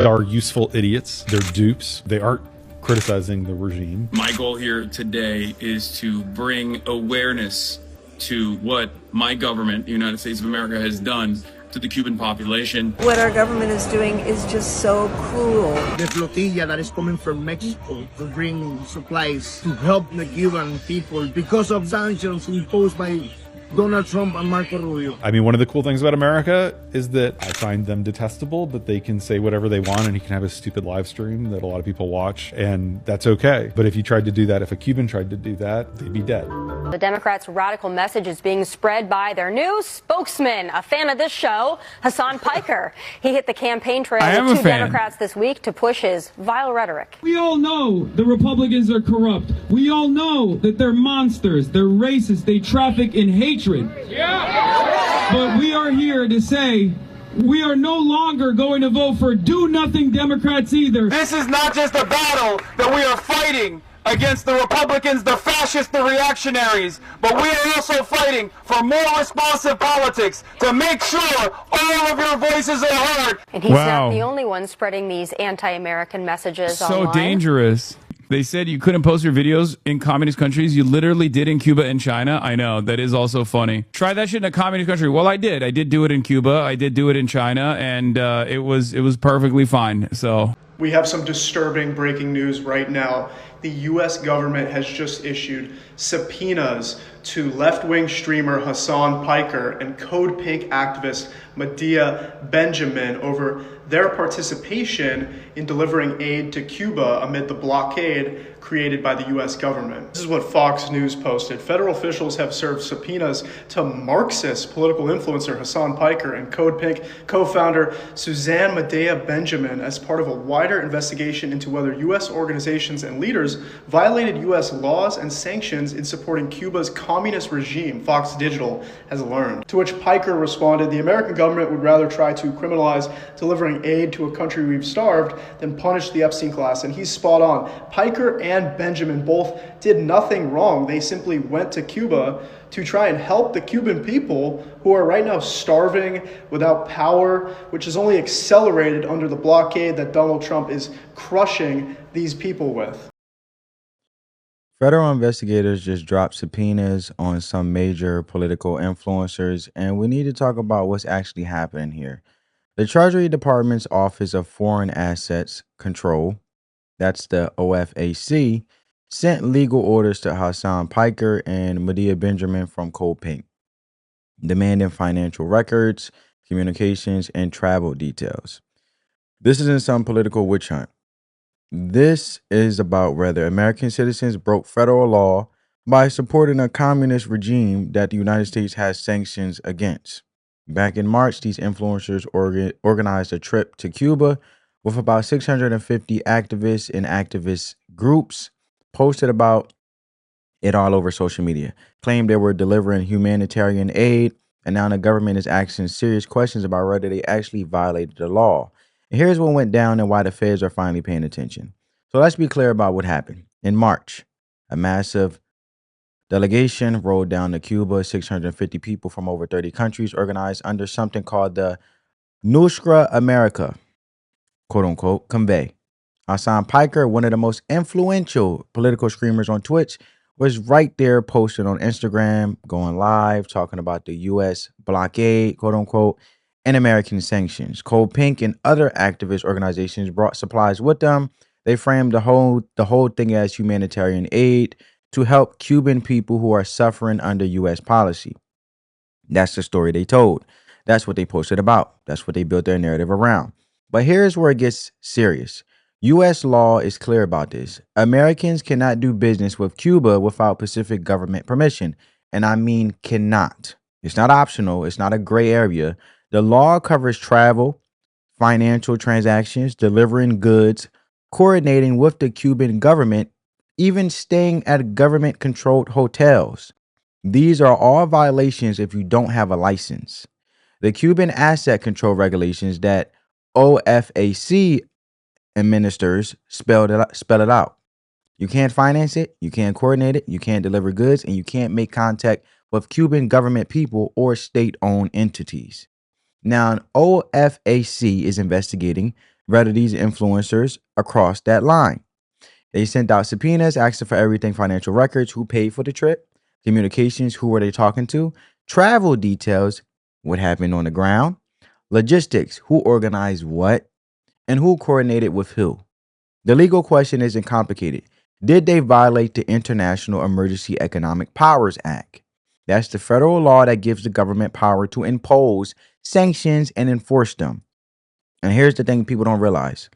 are useful idiots. They're dupes. They aren't criticizing the regime. My goal here today is to bring awareness to what my government, the United States of America, has done to the Cuban population. What our government is doing is just so cruel. The flotilla that is coming from Mexico to bring supplies to help the Cuban people because of sanctions imposed by Donald Trump and Marco Rubio. I mean, one of the cool things about America is that I find them detestable, but they can say whatever they want, and he can have a stupid live stream that a lot of people watch, and that's okay. But if you tried to do that, if a Cuban tried to do that, they'd be dead. The Democrats' radical message is being spread by their new spokesman, a fan of this show, Hasan Piker. He hit the campaign trail with two Democrats this week to push his vile rhetoric. We all know the Republicans are corrupt. We all know that they're monsters, they're racist, they traffic in hatred. Yeah. But we are here to say we are no longer going to vote for do-nothing Democrats either. This is not just a battle that we are fighting against the Republicans, the fascists, the reactionaries, but we are also fighting for more responsive politics to make sure all of your voices are heard. And he's not the only one spreading these anti-American messages online. So dangerous. They said you couldn't post your videos in communist countries. You literally did in Cuba and China. I know, that is also funny. Try that shit in a communist country. Well, I did. I did do it in Cuba. I did do it in China, and it was perfectly fine. So we have some disturbing breaking news right now. The U.S. government has just issued subpoenas to left-wing streamer Hasan Piker and Code Pink activist Medea Benjamin over their participation in delivering aid to Cuba amid the blockade created by the U.S. government. This is what Fox News posted. Federal officials have served subpoenas to Marxist political influencer Hasan Piker and Code Pink co-founder Suzanne Medea Benjamin as part of a wider investigation into whether U.S. organizations and leaders violated U.S. laws and sanctions in supporting Cuba's communist regime, Fox Digital has learned. To which Piker responded, "The American government would rather try to criminalize delivering aid to a country we've starved than punish the Epstein class." And he's spot on. Piker and Benjamin both did nothing wrong. They simply went to Cuba to try and help the Cuban people who are right now starving without power, which is only accelerated under the blockade that Donald Trump is crushing these people with. Federal investigators just dropped subpoenas on some major political influencers, and we need to talk about what's actually happening here. The Treasury Department's Office of Foreign Assets Control, that's the OFAC, sent legal orders to Hasan Piker and Medea Benjamin from Code Pink, demanding financial records, communications, and travel details. This isn't some political witch hunt. This is about whether American citizens broke federal law by supporting a communist regime that the United States has sanctions against. Back in March, these influencers organized a trip to Cuba with about 650 activists and activist groups, posted about it all over social media, claimed they were delivering humanitarian aid, and now the government is asking serious questions about whether they actually violated the law. And here's what went down and why the feds are finally paying attention. So let's be clear about what happened. In March, a massive delegation rolled down to Cuba, 650 people from over 30 countries organized under something called the Nuestra America, quote unquote, convey. Hasan Piker, one of the most influential political streamers on Twitch, was right there posted on Instagram, going live, talking about the U.S. blockade, quote unquote, and American sanctions. Code Pink and other activist organizations brought supplies with them. They framed the whole thing as humanitarian aid to help Cuban people who are suffering under U.S. policy. That's the story they told. That's what they posted about. That's what they built their narrative around. But here's where it gets serious. U.S. law is clear about this. Americans cannot do business with Cuba without Pacific government permission. And I mean cannot. It's not optional. It's not a gray area. The law covers travel, financial transactions, delivering goods, coordinating with the Cuban government, even staying at government-controlled hotels. These are all violations if you don't have a license. The Cuban asset control regulations that OFAC administers spell it out. You can't finance it, you can't coordinate it, you can't deliver goods, and you can't make contact with Cuban government people or state-owned entities. Now, OFAC is investigating rid of these influencers across that line. They sent out subpoenas asking for everything: financial records, who paid for the trip, communications, who were they talking to, travel details, what happened on the ground, logistics, who organized what, and who coordinated with who. The legal question isn't complicated. Did they violate the International Emergency Economic Powers Act? That's the federal law that gives the government power to impose sanctions and enforce them. And here's the thing people don't realize.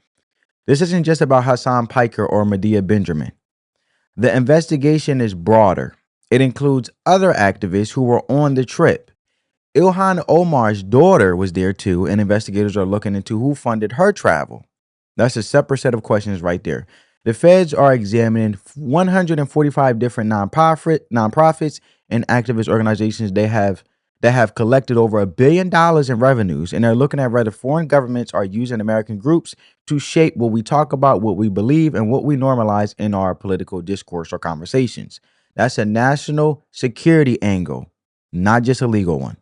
This isn't just about Hasan Piker or Medea Benjamin. The investigation is broader. It includes other activists who were on the trip. Ilhan Omar's daughter was there too, and investigators are looking into who funded her travel. That's a separate set of questions right there. The feds are examining 145 different nonprofits and activist organizations that have collected over $1 billion in revenues, and they're looking at whether foreign governments are using American groups to shape what we talk about, what we believe, and what we normalize in our political discourse or conversations. That's a national security angle, not just a legal one.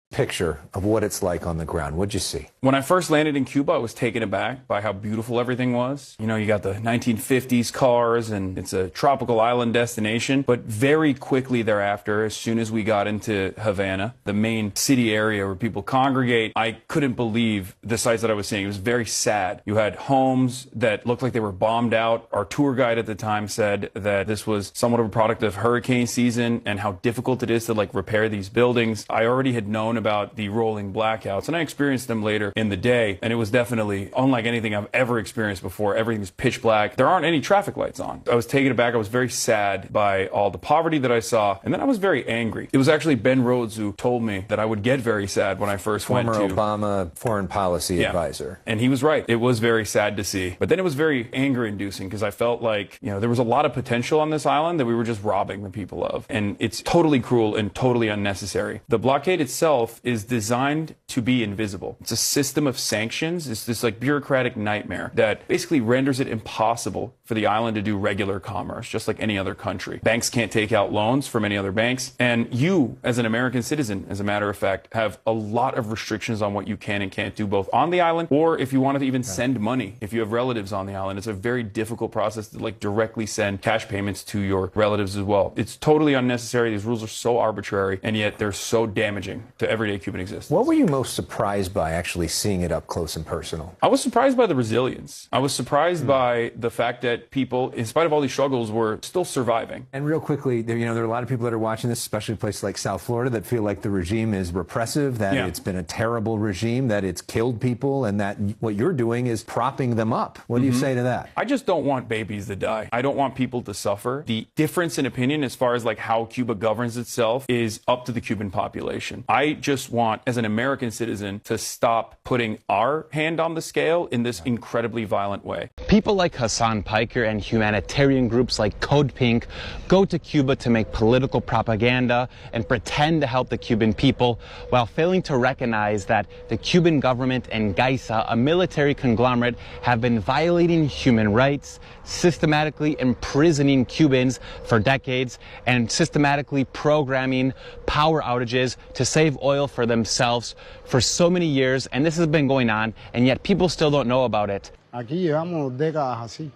Picture of what it's like on the ground. What'd you see? When I first landed in Cuba, I was taken aback by how beautiful everything was. You know, you got the 1950s cars, and it's a tropical island destination. But very quickly thereafter, as soon as we got into Havana, the main city area where people congregate, I couldn't believe the sights that I was seeing. It was very sad. You had homes that looked like they were bombed out. Our tour guide at the time said that this was somewhat of a product of hurricane season and how difficult it is to repair these buildings. I already had known about the rolling blackouts, and I experienced them later in the day, and it was definitely unlike anything I've ever experienced before. Everything's pitch black. There aren't any traffic lights on. I was taken aback. I was very sad by all the poverty that I saw, and then I was very angry. It was actually Ben Rhodes who told me that I would get very sad when I first went to... Former Obama foreign policy advisor. And he was right. It was very sad to see. But then it was very anger-inducing because I felt like, there was a lot of potential on this island that we were just robbing the people of. And it's totally cruel and totally unnecessary. The blockade itself is designed to be invisible. It's a system of sanctions. It's this bureaucratic nightmare that basically renders it impossible for the island to do regular commerce, just like any other country. Banks can't take out loans from any other banks. And you, as an American citizen, as a matter of fact, have a lot of restrictions on what you can and can't do, both on the island or if you want to even send money. If you have relatives on the island, it's a very difficult process to directly send cash payments to your relatives as well. It's totally unnecessary. These rules are so arbitrary, and yet they're so damaging to everyday Cuban existence. What were you most surprised by actually seeing it up close and personal? I was surprised by the resilience. I was surprised by the fact that people, in spite of all these struggles, were still surviving. And real quickly, there are a lot of people that are watching this, especially places like South Florida, that feel like the regime is repressive, that it's been a terrible regime, that it's killed people, and that what you're doing is propping them up. What do you say to that? I just don't want babies to die. I don't want people to suffer. The difference in opinion as far as how Cuba governs itself is up to the Cuban population. I just want, as an American citizen, to stop putting our hand on the scale in this incredibly violent way. People like Hasan Piker and humanitarian groups like Code Pink go to Cuba to make political propaganda and pretend to help the Cuban people while failing to recognize that the Cuban government and Gaisa, a military conglomerate, have been violating human rights, systematically imprisoning Cubans for decades, and systematically programming power outages to save oil for themselves for so many years. And this has been going on, and yet people still don't know about it. Aquí llevamos décadas así,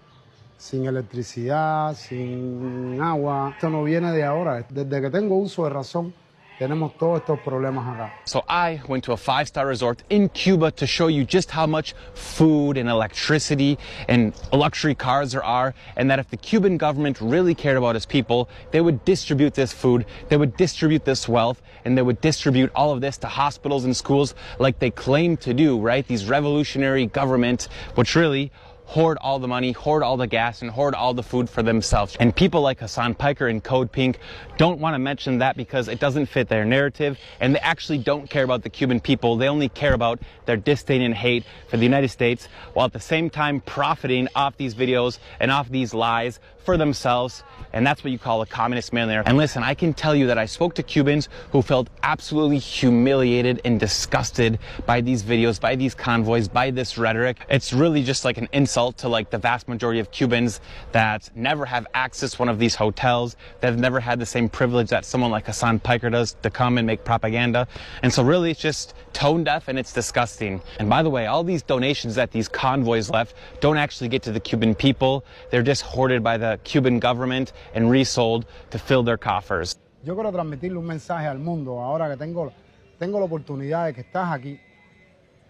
sin electricidad, sin agua. Esto no viene de ahora. Desde que tengo uso de razón, tenemos todos estos problemas acá. So I went to a 5-star resort in Cuba to show you just how much food and electricity and luxury cars there are, and that if the Cuban government really cared about its people, they would distribute this food, they would distribute this wealth, and they would distribute all of this to hospitals and schools like they claim to do, right? These revolutionary government, which really hoard all the money, hoard all the gas, and hoard all the food for themselves. And people like Hasan Piker and Code Pink don't want to mention that because it doesn't fit their narrative, and they actually don't care about the Cuban people. They only care about their disdain and hate for the United States, while at the same time profiting off these videos and off these lies for themselves. And that's what you call a communist millionaire. And listen, I can tell you that I spoke to Cubans who felt absolutely humiliated and disgusted by these videos, by these convoys, by this rhetoric. It's really just like an insult insult to like the vast majority of Cubans that never have access to one of these hotels, that have never had the same privilege that someone like Hasan Piker does to come and make propaganda. And so really it's just tone deaf and it's disgusting. And by the way, all these donations that these convoys left don't actually get to the Cuban people. They're just hoarded by the Cuban government and resold to fill their coffers. Yo quiero transmitirle un mensaje al mundo ahora que tengo la oportunidad de que estás aquí.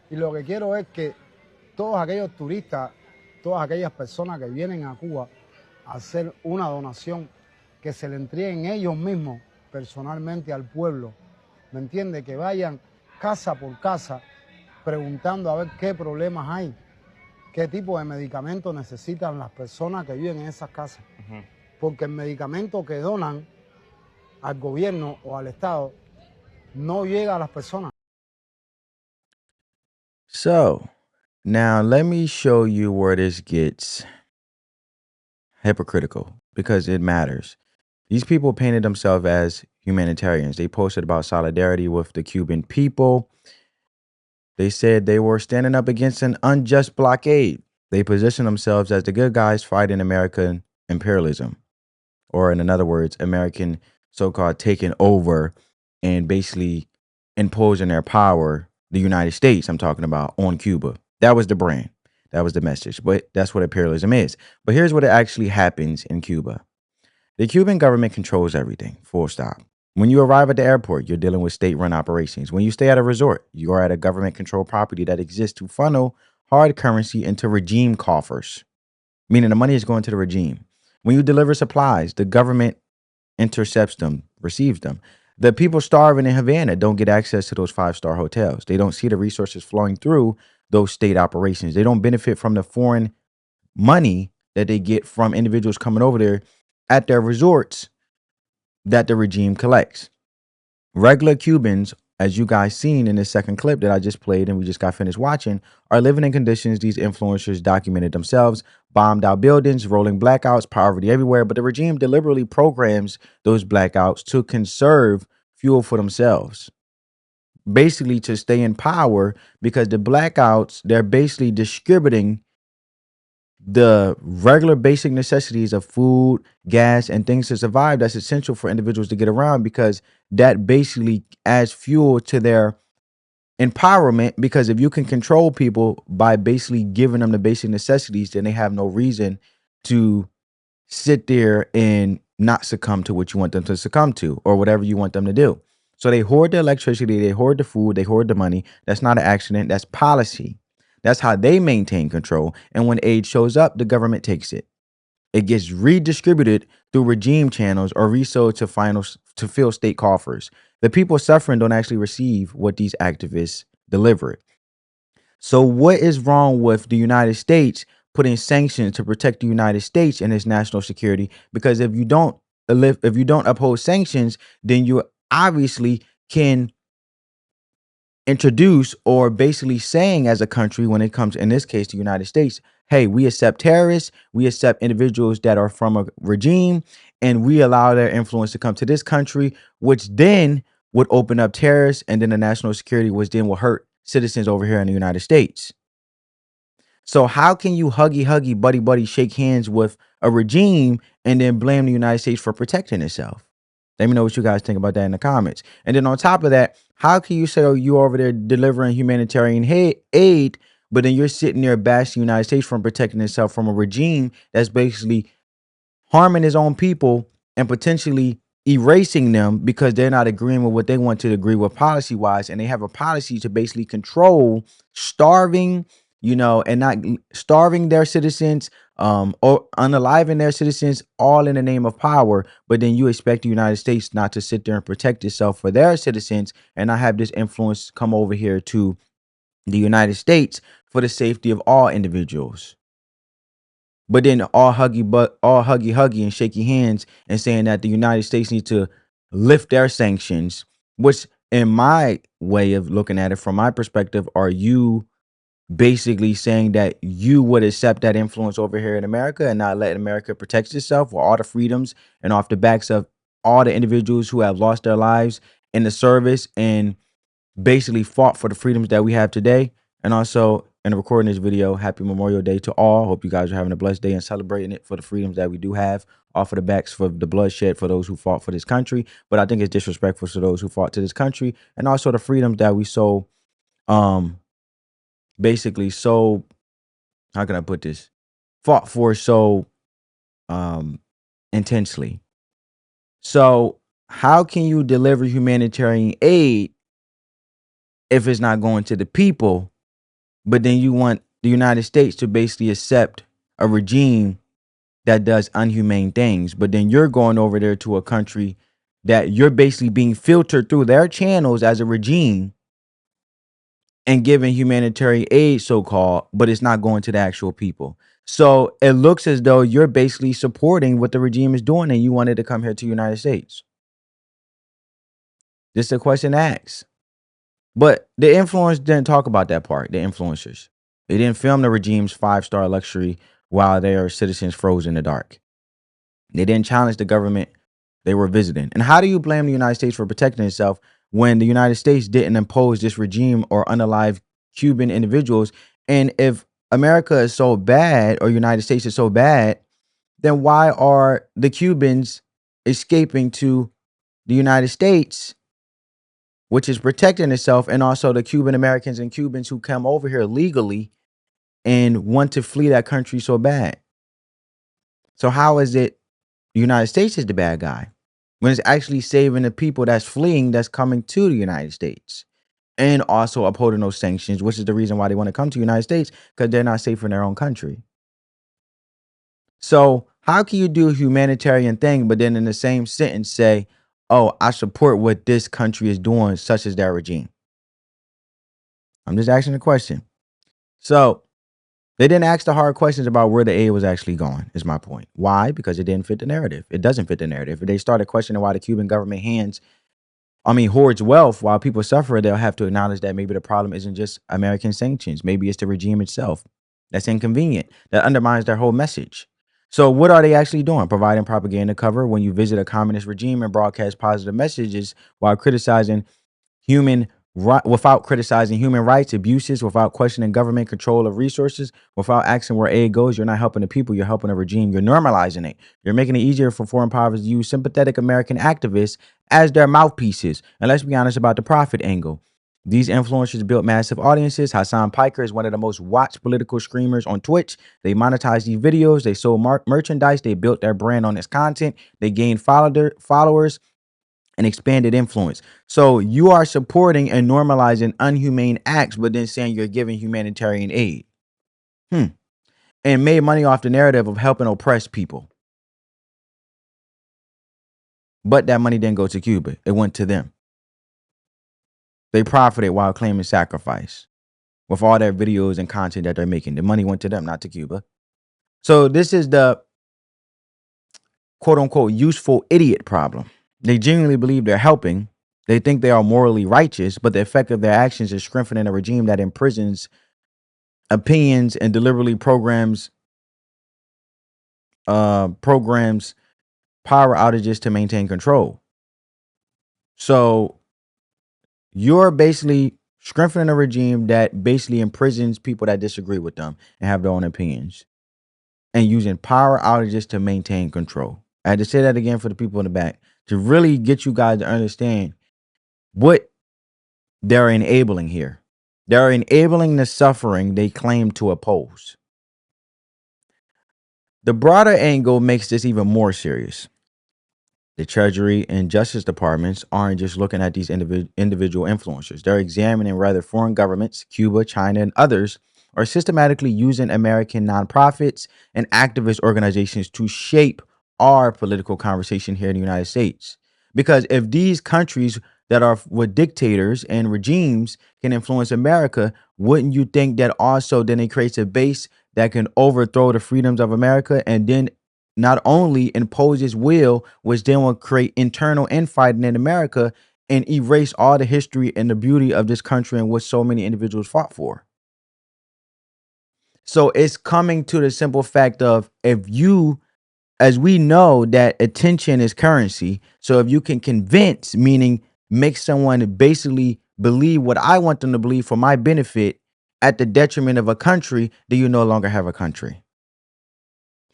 Y lo que quiero es que todos aquellos turistas, todas aquellas personas que vienen a Cuba a hacer una donación, que se le entreguen ellos mismos personalmente al pueblo. ¿Me entiende? Que vayan casa por casa preguntando a ver qué problemas hay, qué tipo de medicamentos necesitan las personas que viven en esas casas. Porque el medicamento que donan al gobierno o al Estado no llega a las personas. So, now let me show you where this gets hypocritical, because it matters. These people painted themselves as humanitarians. They posted about solidarity with the Cuban people. They said they were standing up against an unjust blockade. They positioned themselves as the good guys fighting American imperialism, or in other words, American so-called taking over and basically imposing their power, the United States I'm talking about, on Cuba. That was the brand. That was the message. But that's what imperialism is. But here's what actually happens in Cuba. The Cuban government controls everything, full stop. When you arrive at the airport, you're dealing with state-run operations. When you stay at a resort, you are at a government-controlled property that exists to funnel hard currency into regime coffers, meaning the money is going to the regime. When you deliver supplies, the government intercepts them, receives them. The people starving in Havana don't get access to those five-star hotels. They don't see the resources flowing through those state operations. They don't benefit from the foreign money that they get from individuals coming over there at their resorts that the regime collects. Regular Cubans, as you guys seen in this second clip that I just played and we just got finished watching, are living in conditions these influencers documented themselves: bombed out buildings, rolling blackouts, poverty everywhere. But the regime deliberately programs those blackouts to conserve fuel for themselves, basically to stay in power, because the blackouts, they're basically distributing the regular basic necessities of food, gas, and things to survive that's essential for individuals to get around, because that basically adds fuel to their empowerment. Because if you can control people by basically giving them the basic necessities, then they have no reason to sit there and not succumb to what you want them to succumb to, or whatever you want them to do. So they hoard the electricity, they hoard the food, they hoard the money. That's not an accident, that's policy. That's how they maintain control. And when aid shows up, the government takes it. It gets redistributed through regime channels or resold to fill state coffers. The people suffering don't actually receive what these activists deliver. So what is wrong with the United States putting sanctions to protect the United States and its national security? Because if you don't uphold sanctions, then you obviously can introduce, or basically saying as a country, when it comes in this case the United States, hey, we accept terrorists, we accept individuals that are from a regime, and we allow their influence to come to this country, which then would open up terrorists, and then the national security, which then will hurt citizens over here in the United States. So how can you huggy buddy shake hands with a regime and then blame the United States for protecting itself? Let me know what you guys think about that in the comments. And then on top of that, how can you say, oh, you're over there delivering humanitarian aid, but then you're sitting there bashing the United States from protecting itself from a regime that's basically harming his own people and potentially erasing them because they're not agreeing with what they want to agree with policy-wise, and they have a policy to basically control starving, and not starving their citizens, or unaliving their citizens, all in the name of power. But then you expect the United States not to sit there and protect itself for their citizens and not have this influence come over here to the United States for the safety of all individuals. But then all huggy and shaky hands and saying that the United States needs to lift their sanctions, which in my way of looking at it, from my perspective, are you basically saying that you would accept that influence over here in America and not let America protect itself with all the freedoms and off the backs of all the individuals who have lost their lives in the service and basically fought for the freedoms that we have today, and also and recording this video. Happy Memorial Day to all. Hope you guys are having a blessed day and celebrating it for the freedoms that we do have. Off of the backs for the bloodshed for those who fought for this country. But I think it's disrespectful to those who fought to this country, and also the freedoms that we so basically so, how can I put this, fought for so intensely. So how can you deliver humanitarian aid if it's not going to the people, but then you want the United States to basically accept a regime that does inhumane things, but then you're going over there to a country that you're basically being filtered through their channels as a regime and giving humanitarian aid, so-called, but it's not going to the actual people. So it looks as though you're basically supporting what the regime is doing and you wanted to come here to the United States. This is a question to ask. But the influencers didn't talk about that part, the influencers. They didn't film the regime's 5-star luxury while their citizens froze in the dark. They didn't challenge the government they were visiting. And how do you blame the United States for protecting itself when the United States didn't impose this regime or unalive Cuban individuals? And if America is so bad, or United States is so bad, then why are the Cubans escaping to the United States, which is protecting itself, and also the Cuban Americans and Cubans who come over here legally and want to flee that country so bad? So how is it the United States is the bad guy when it's actually saving the people that's fleeing, that's coming to the United States, and also upholding those sanctions, which is the reason why they want to come to the United States, because they're not safe in their own country. So how can you do a humanitarian thing, but then in the same sentence say, oh, I support what this country is doing, such as their regime? I'm just asking a question. So they didn't ask the hard questions about where the aid was actually going, is my point. Why? Because it didn't fit the narrative. It doesn't fit the narrative. If they started questioning why the Cuban government hoards wealth while people suffer, they'll have to acknowledge that maybe the problem isn't just American sanctions. Maybe it's the regime itself. That's inconvenient. That undermines their whole message. So what are they actually doing? Providing propaganda cover when you visit a communist regime and broadcast positive messages while without criticizing human rights abuses, without questioning government control of resources, without asking where aid goes. You're not helping the people, you're helping a regime. You're normalizing it. You're making it easier for foreign powers to use sympathetic American activists as their mouthpieces. And let's be honest about the profit angle. These influencers built massive audiences. Hasan Piker is one of the most watched political screamers on Twitch. They monetized these videos. They sold merchandise. They built their brand on this content. They gained followers and expanded influence. So you are supporting and normalizing unhumane acts, but then saying you're giving humanitarian aid. And made money off the narrative of helping oppressed people. But that money didn't go to Cuba. It went to them. They profited while claiming sacrifice. With all their videos and content that they're making, the money went to them, not to Cuba. So this is the quote unquote useful idiot problem. They genuinely believe they're helping. They think they are morally righteous, but the effect of their actions is strengthening a regime that imprisons opinions and deliberately programs power outages to maintain control. So you're basically strengthening a regime that basically imprisons people that disagree with them and have their own opinions, and using power outages to maintain control. I had to say that again for the people in the back to really get you guys to understand what they're enabling here. They're enabling the suffering they claim to oppose. The broader angle makes this even more serious. The Treasury and Justice Departments aren't just looking at these individual influencers. They're examining whether foreign governments, Cuba, China, and others are systematically using American nonprofits and activist organizations to shape our political conversation here in the United States. Because if these countries that are with dictators and regimes can influence America, wouldn't you think that also then it creates a base that can overthrow the freedoms of America, and then not only impose its will, which then will create internal infighting in America and erase all the history and the beauty of this country and what so many individuals fought for? So it's coming to the simple fact of, if you, as we know that attention is currency, so if you can convince, meaning make someone basically believe what I want them to believe for my benefit, at the detriment of a country, then you no longer have a country.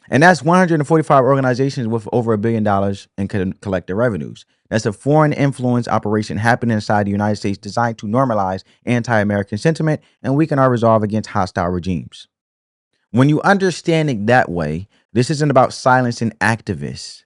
And that's 145 organizations with over $1 billion in collective revenues. That's a foreign influence operation happening inside the United States designed to normalize anti-American sentiment and weaken our resolve against hostile regimes. When you understand it that way, this isn't about silencing activists.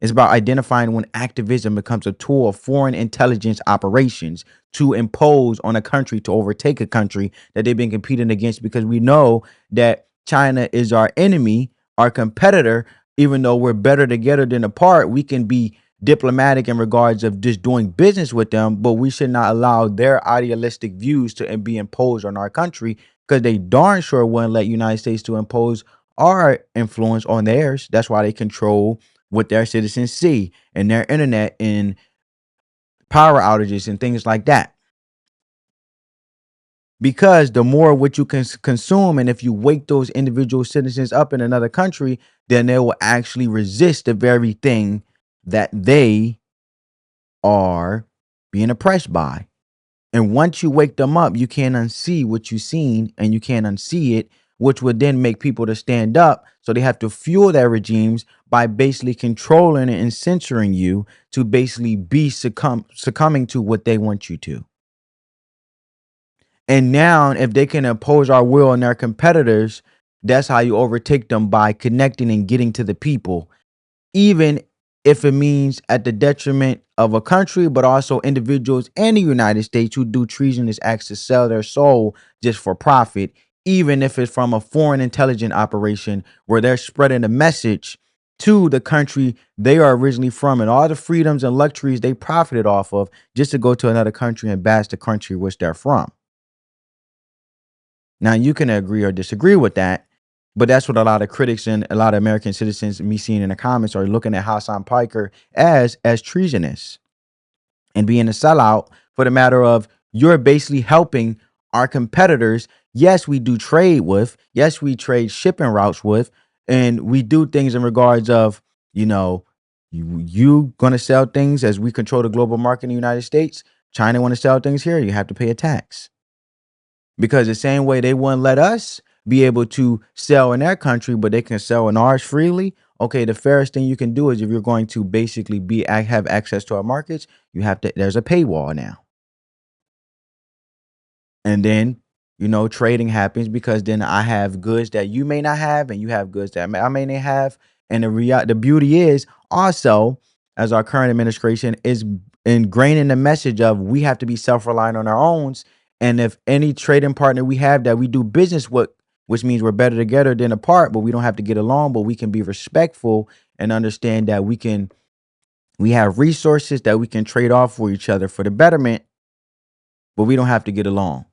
It's about identifying when activism becomes a tool of foreign intelligence operations to impose on a country, to overtake a country that they've been competing against, because we know that China is our enemy, our competitor. Even though we're better together than apart, we can be diplomatic in regards of just doing business with them, but we should not allow their idealistic views to be imposed on our country, because they darn sure wouldn't let United States to impose our influence on theirs. That's why they control what their citizens see and their internet and power outages and things like that. Because the more what you can consume, and if you wake those individual citizens up in another country, then they will actually resist the very thing that they are being oppressed by. And once you wake them up, you can't unsee what you've seen, and you can't unsee it, which would then make people to stand up. So they have to fuel their regimes by basically controlling and censoring you to basically be succumbing to what they want you to. And now, if they can impose our will on their competitors, that's how you overtake them, by connecting and getting to the people, even if it means at the detriment of a country, but also individuals in the United States who do treasonous acts to sell their soul just for profit, even if it's from a foreign intelligence operation where they're spreading a message to the country they are originally from and all the freedoms and luxuries they profited off of, just to go to another country and bash the country which they're from. Now, you can agree or disagree with that, but that's what a lot of critics and a lot of American citizens, me seeing in the comments, are looking at Hasan Piker as treasonous and being a sellout, for the matter of, you're basically helping our competitors. Yes, we do trade with. Yes, we trade shipping routes with. And we do things in regards of, you going to sell things as we control the global market in the United States. China want to sell things here. You have to pay a tax. Because the same way they wouldn't let us be able to sell in their country, but they can sell in ours freely. Okay, the fairest thing you can do is, if you're going to basically have access to our markets, there's a paywall now. And then, trading happens, because then I have goods that you may not have, and you have goods that I may not have. And the beauty is also, as our current administration is ingraining the message of, we have to be self-reliant on our own. And if any trading partner we have that we do business with, which means we're better together than apart, but we don't have to get along, but we can be respectful and understand that we have resources that we can trade off for each other for the betterment, but we don't have to get along.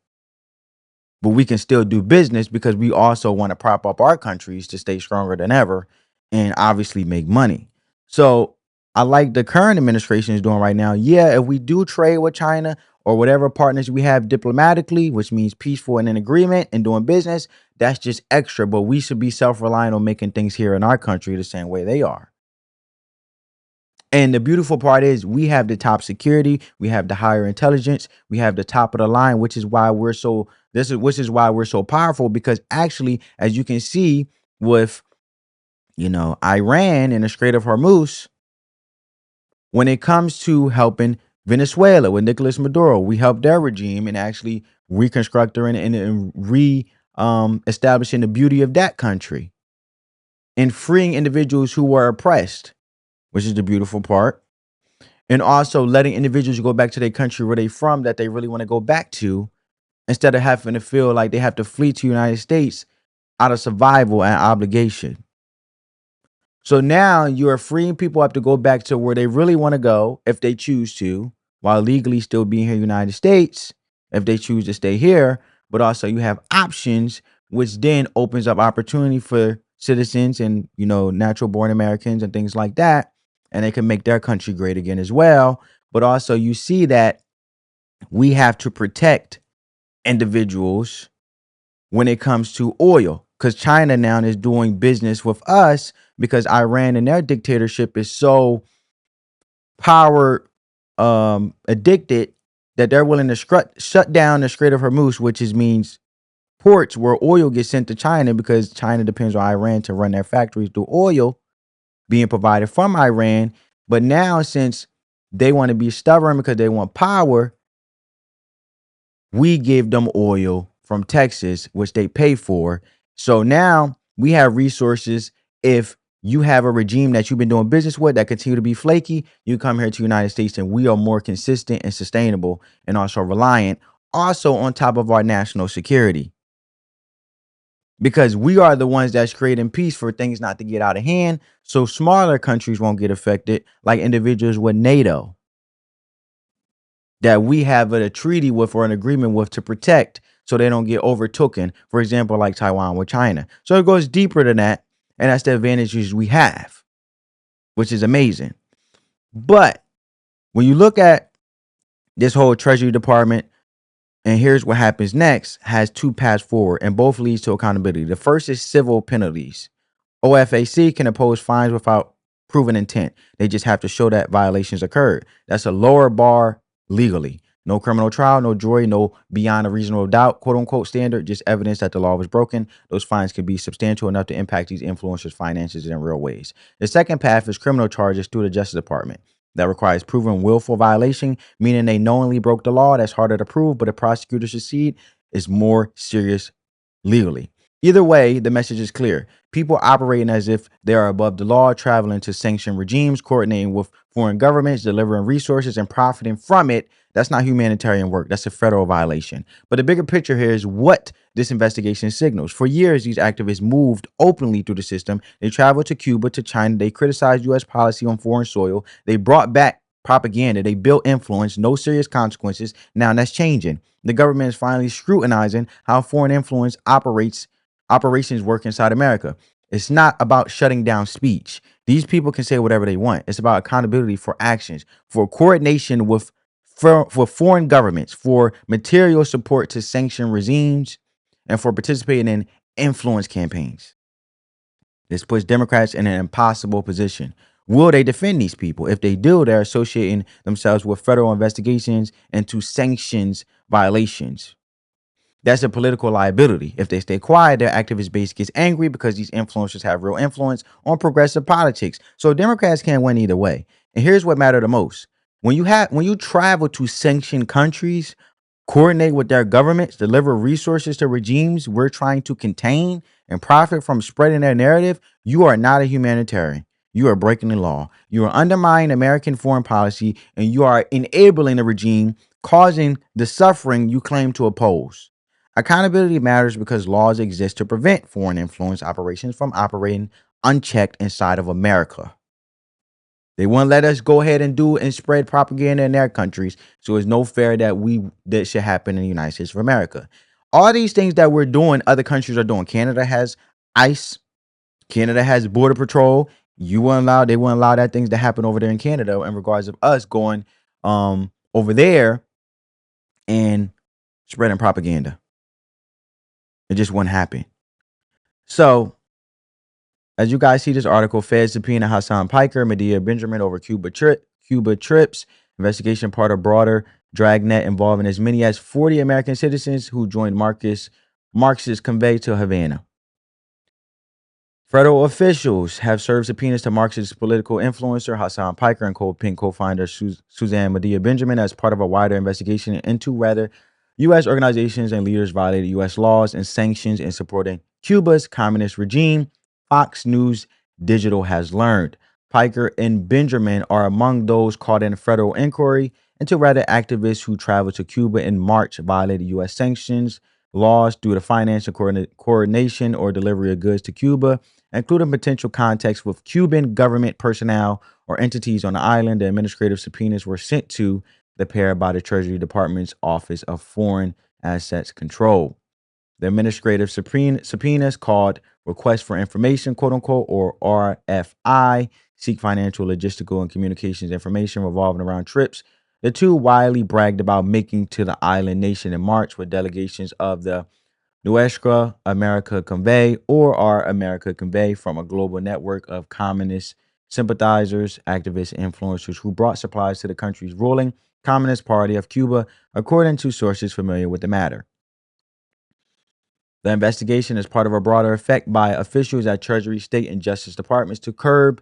But we can still do business, because we also want to prop up our countries to stay stronger than ever and obviously make money. So I like the current administration is doing right now. Yeah, if we do trade with China or whatever partners we have diplomatically, which means peaceful and in agreement and doing business, that's just extra. But we should be self-reliant on making things here in our country the same way they are. And the beautiful part is, we have the top security, we have the higher intelligence, we have the top of the line, which is why we're so powerful. Because actually, as you can see with Iran and the Strait of Hormuz, when it comes to helping Venezuela with Nicolas Maduro, we helped their regime and actually reconstructing and establishing the beauty of that country and freeing individuals who were oppressed, which is the beautiful part. And also letting individuals go back to their country where they're from, that they really want to go back to, instead of having to feel like they have to flee to the United States out of survival and obligation. So now you are freeing people up to go back to where they really want to go, if they choose to, while legally still being here in the United States, if they choose to stay here. But also you have options, which then opens up opportunity for citizens and, natural born Americans and things like that. And they can make their country great again as well. But also you see that we have to protect individuals when it comes to oil, because China now is doing business with us, because Iran and their dictatorship is so power addicted that they're willing to shut down the Strait of Hormuz, which means ports where oil gets sent to China because China depends on Iran to run their factories through oil being provided from Iran. But now, since they want to be stubborn because they want power, we give them oil from Texas, which they pay for. So now we have resources. If you have a regime that you've been doing business with that continue to be flaky, you come here to the United States and we are more consistent and sustainable and also reliant, also on top of our national security. Because we are the ones that's creating peace for things not to get out of hand, so smaller countries won't get affected, like individuals with NATO that we have a treaty with or an agreement with to protect so they don't get overtaken, for example, like Taiwan with China. So it goes deeper than that, and that's the advantages we have, which is amazing. But when you look at this whole Treasury Department, and here's what happens next, has two paths forward, and both leads to accountability. The first is civil penalties. OFAC can impose fines without proven intent. They just have to show that violations occurred. That's a lower bar legally. No criminal trial, no jury, no beyond a reasonable doubt, quote unquote standard, just evidence that the law was broken. Those fines can be substantial enough to impact these influencers' finances in real ways. The second path is criminal charges through the Justice Department. That requires proven willful violation, meaning they knowingly broke the law. That's harder to prove, but if prosecutors succeed, it's more serious legally. Either way, the message is clear. People operating as if they are above the law, traveling to sanctioned regimes, coordinating with foreign governments, delivering resources and profiting from it. That's not humanitarian work. That's a federal violation. But the bigger picture here is what this investigation signals. For years, these activists moved openly through the system. They traveled to Cuba, to China. They criticized U.S. policy on foreign soil. They brought back propaganda. They built influence, no serious consequences. Now that's changing. The government is finally scrutinizing how foreign influence operations work inside America. It's not about shutting down speech. These people can say whatever they want. It's about accountability for actions, for coordination with for foreign governments, for material support to sanction regimes, and for participating in influence campaigns. This puts Democrats in an impossible position. Will they defend these people? If they do, they're associating themselves with federal investigations into sanctions violations. That's a political liability. If they stay quiet, their activist base gets angry because these influencers have real influence on progressive politics. So Democrats can't win either way. And here's what matters the most. When you travel to sanctioned countries, coordinate with their governments, deliver resources to regimes we're trying to contain, and profit from spreading their narrative, you are not a humanitarian. You are breaking the law. You are undermining American foreign policy, and you are enabling a regime causing the suffering you claim to oppose. Accountability matters because laws exist to prevent foreign influence operations from operating unchecked inside of America. They won't let us go ahead and do and spread propaganda in their countries. So it's no fair that should happen in the United States of America. All these things that we're doing, other countries are doing. Canada has ICE. Canada has border patrol. They won't allow that things to happen over there in Canada in regards of us going over there and spreading propaganda. It just wouldn't happen. So, as you guys see this article, Feds subpoena Hasan Piker, Medea Benjamin over Cuba trips. Investigation part of broader dragnet involving as many as 40 American citizens who joined Marxist convoy to Havana. Federal officials have served subpoenas to Marxist political influencer Hasan Piker and Pink co-founder Suzanne Medea Benjamin as part of a wider investigation into whether U.S. organizations and leaders violated U.S. laws and sanctions in supporting Cuba's communist regime. Fox News Digital has learned. Piker and Benjamin are among those caught in a federal inquiry into whether activists who traveled to Cuba in March violated U.S. sanctions laws through the financial coordination or delivery of goods to Cuba, including potential contacts with Cuban government personnel or entities on the island. The administrative subpoenas were sent to the pair by the Treasury Department's Office of Foreign Assets Control. The administrative subpoenas, called Request for Information, quote unquote, or RFI, seek financial, logistical, and communications information revolving around trips the two widely bragged about making to the island nation in March with delegations of the Nuestra America Convoy, or Our America Convoy, from a global network of communist sympathizers, activists, and influencers who brought supplies to the country's ruling Communist Party of Cuba, according to sources familiar with the matter. The investigation is part of a broader effect by officials at Treasury, State, and Justice Departments to curb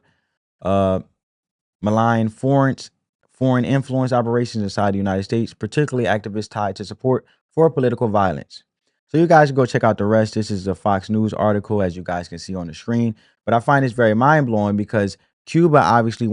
malign foreign influence operations inside the United States, particularly activists tied to support for political violence. So you guys can go check out the rest. This is a Fox News article, as you guys can see on the screen. But I find this very mind-blowing because Cuba obviously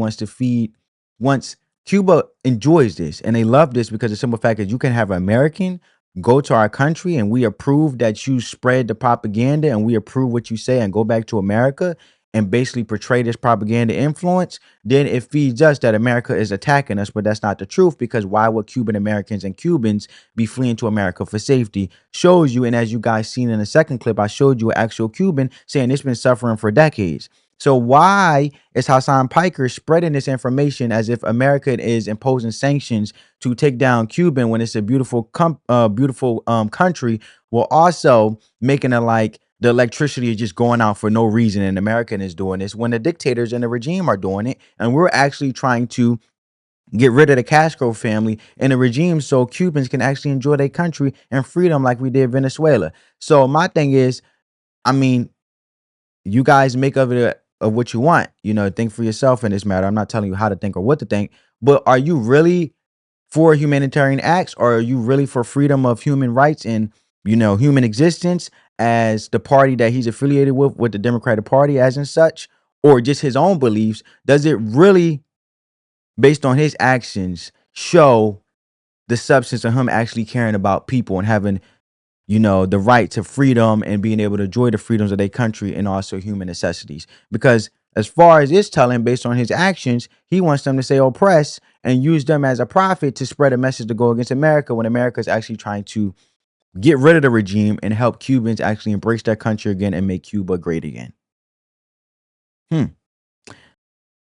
Cuba enjoys this, and they love this because the simple fact is you can have an American go to our country and we approve that you spread the propaganda and we approve what you say and go back to America and basically portray this propaganda influence, then it feeds us that America is attacking us. But that's not the truth, because why would Cuban Americans and Cubans be fleeing to America for safety? Shows you, and as you guys seen in the second clip, I showed you an actual Cuban saying it's been suffering for decades. So why is Hasan Piker spreading this information as if America is imposing sanctions to take down Cuban when it's a beautiful country, while also making it like the electricity is just going out for no reason and American is doing this when the dictators and the regime are doing it, and we're actually trying to get rid of the Castro family and the regime so Cubans can actually enjoy their country and freedom like we did Venezuela. So my thing is, I mean, you guys make of it of what you want, think for yourself in this matter. I'm not telling you how to think or what to think, but are you really for humanitarian acts, or are you really for freedom of human rights and, human existence as the party that he's affiliated with the Democratic Party as and such, or just his own beliefs? Does it really, based on his actions, show the substance of him actually caring about people and having, the right to freedom and being able to enjoy the freedoms of their country and also human necessities? Because as far as it's telling, based on his actions, he wants them to say oppress and use them as a prophet to spread a message to go against America, when America is actually trying to get rid of the regime and help Cubans actually embrace their country again and make Cuba great again.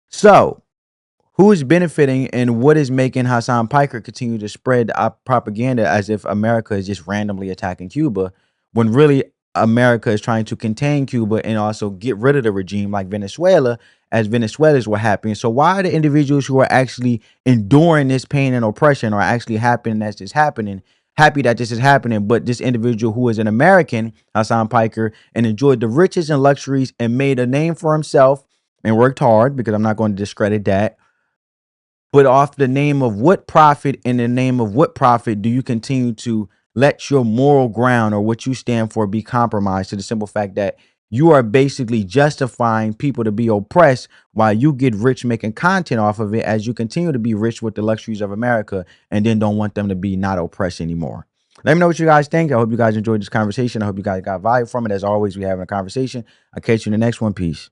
So who is benefiting and what is making Hasan Piker continue to spread propaganda as if America is just randomly attacking Cuba, when really America is trying to contain Cuba and also get rid of the regime like Venezuela, as Venezuelans were happening? So why are the individuals who are actually enduring this pain and oppression are actually happy that this is happening, but this individual who is an American, Hasan Piker, and enjoyed the riches and luxuries and made a name for himself and worked hard, because I'm not going to discredit that, but off the name of what profit, in the name of what profit do you continue to let your moral ground or what you stand for be compromised, to the simple fact that you are basically justifying people to be oppressed while you get rich making content off of it, as you continue to be rich with the luxuries of America and then don't want them to be not oppressed anymore? Let me know what you guys think. I hope you guys enjoyed this conversation. I hope you guys got value from it. As always, we having a conversation. I'll catch you in the next one. Peace.